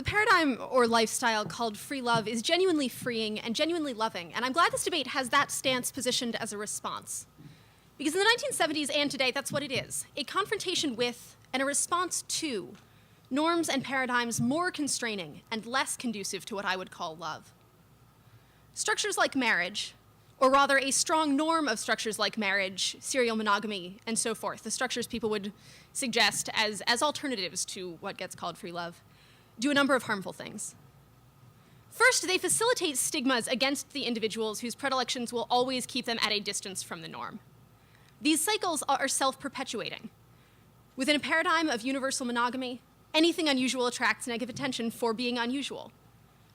The paradigm or lifestyle called free love is genuinely freeing and genuinely loving, and I'm glad this debate has that stance positioned as a response. Because in the 1970s and today, that's what it is, a confrontation with and a response to norms and paradigms more constraining and less conducive to what I would call love. Structures like marriage, or rather a strong norm of structures like marriage, serial monogamy, and so forth, the structures people would suggest as alternatives to what gets called free love, do a number of harmful things. First, they facilitate stigmas against the individuals whose predilections will always keep them at a distance from the norm. These cycles are self-perpetuating. Within a paradigm of universal monogamy, anything unusual attracts negative attention for being unusual,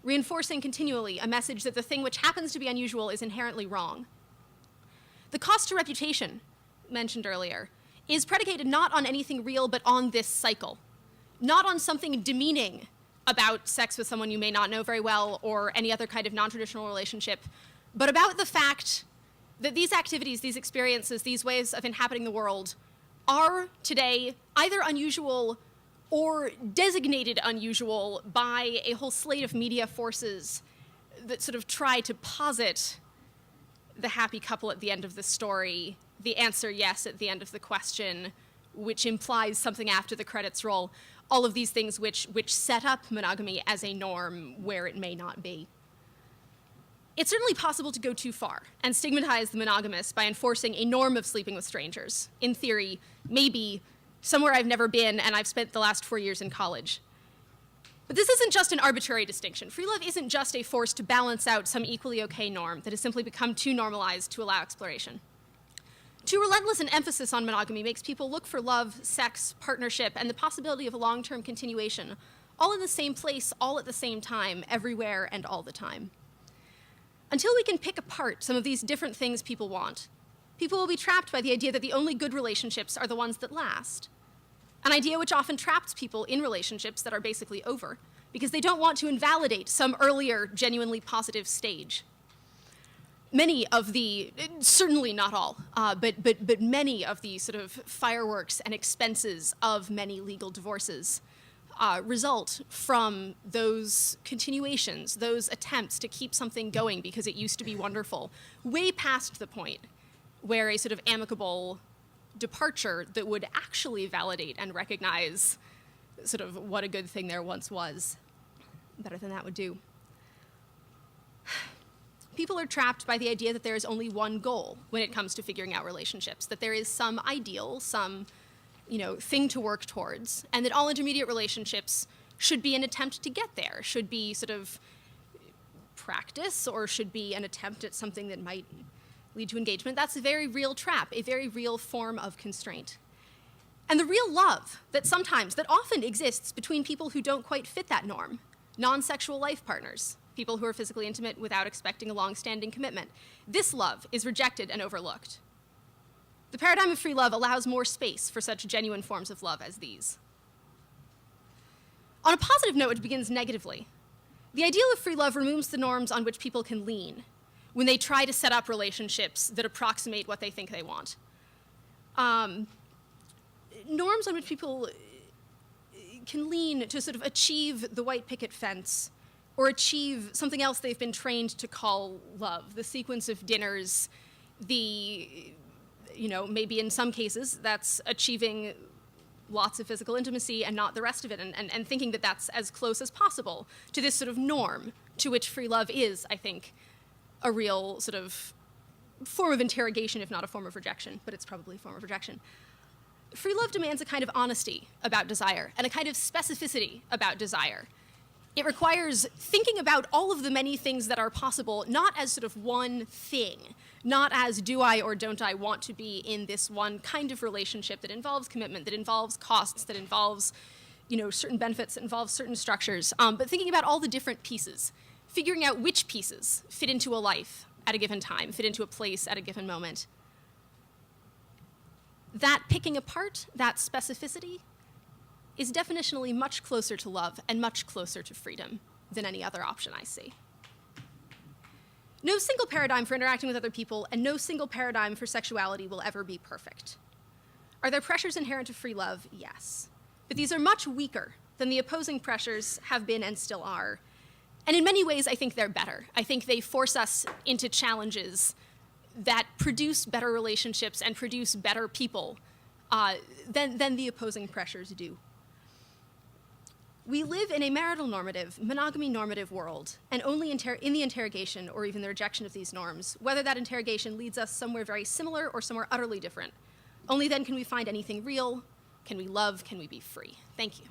reinforcing continually a message that the thing which happens to be unusual is inherently wrong. The cost to reputation, mentioned earlier, is predicated not on anything real, but on this cycle, not on something demeaning about sex with someone you may not know very well or any other kind of non-traditional relationship, but about the fact that these activities, these experiences, these ways of inhabiting the world are today either unusual or designated unusual by a whole slate of media forces that sort of try to posit the happy couple at the end of the story, the answer yes at the end of the question, which implies something after the credits roll, all of these things which set up monogamy as a norm where it may not be. It's certainly possible to go too far and stigmatize the monogamous by enforcing a norm of sleeping with strangers. In theory, maybe somewhere I've never been and I've spent the last 4 years in college. But this isn't just an arbitrary distinction. Free love isn't just a force to balance out some equally okay norm that has simply become too normalized to allow exploration. Too relentless an emphasis on monogamy makes people look for love, sex, partnership, and the possibility of a long-term continuation, all in the same place, all at the same time, everywhere and all the time. Until we can pick apart some of these different things people want, people will be trapped by the idea that the only good relationships are the ones that last, an idea which often traps people in relationships that are basically over, because they don't want to invalidate some earlier, genuinely positive stage. Many of the, certainly not all, but many of the sort of fireworks and expenses of many legal divorces result from those continuations, those attempts to keep something going because it used to be wonderful, way past the point where a sort of amicable departure that would actually validate and recognize sort of what a good thing there once was, better than that would do. People are trapped by the idea that there is only one goal when it comes to figuring out relationships, that there is some ideal, some thing to work towards, and that all intermediate relationships should be an attempt to get there, should be sort of practice, or should be an attempt at something that might lead to engagement. That's a very real trap, a very real form of constraint. And the real love that often exists between people who don't quite fit that norm, non-sexual life partners, people who are physically intimate without expecting a long-standing commitment. This love is rejected and overlooked. The paradigm of free love allows more space for such genuine forms of love as these. On a positive note, it begins negatively. The ideal of free love removes the norms on which people can lean when they try to set up relationships that approximate what they think they want. Norms on which people can lean to sort of achieve the white picket fence or achieve something else they've been trained to call love, the sequence of dinners, maybe in some cases that's achieving lots of physical intimacy and not the rest of it, and thinking that that's as close as possible to this sort of norm to which free love is, I think, a real sort of form of interrogation, if not a form of rejection, but it's probably a form of rejection. Free love demands a kind of honesty about desire and a kind of specificity about desire. It requires thinking about all of the many things that are possible, not as sort of one thing, not as do I or don't I want to be in this one kind of relationship that involves commitment, that involves costs, that involves certain benefits, that involves certain structures, but thinking about all the different pieces, figuring out which pieces fit into a life at a given time, fit into a place at a given moment. That picking apart, that specificity, is definitionally much closer to love and much closer to freedom than any other option I see. No single paradigm for interacting with other people and no single paradigm for sexuality will ever be perfect. Are there pressures inherent to free love? Yes. But these are much weaker then the opposing pressures have been and still are. And in many ways, I think they're better. I think they force us into challenges that produce better relationships and produce better people than the opposing pressures do. We live in a marital normative, monogamy normative world, and only in the interrogation or even the rejection of these norms, whether that interrogation leads us somewhere very similar or somewhere utterly different, only then can we find anything real, can we love, can we be free. Thank you.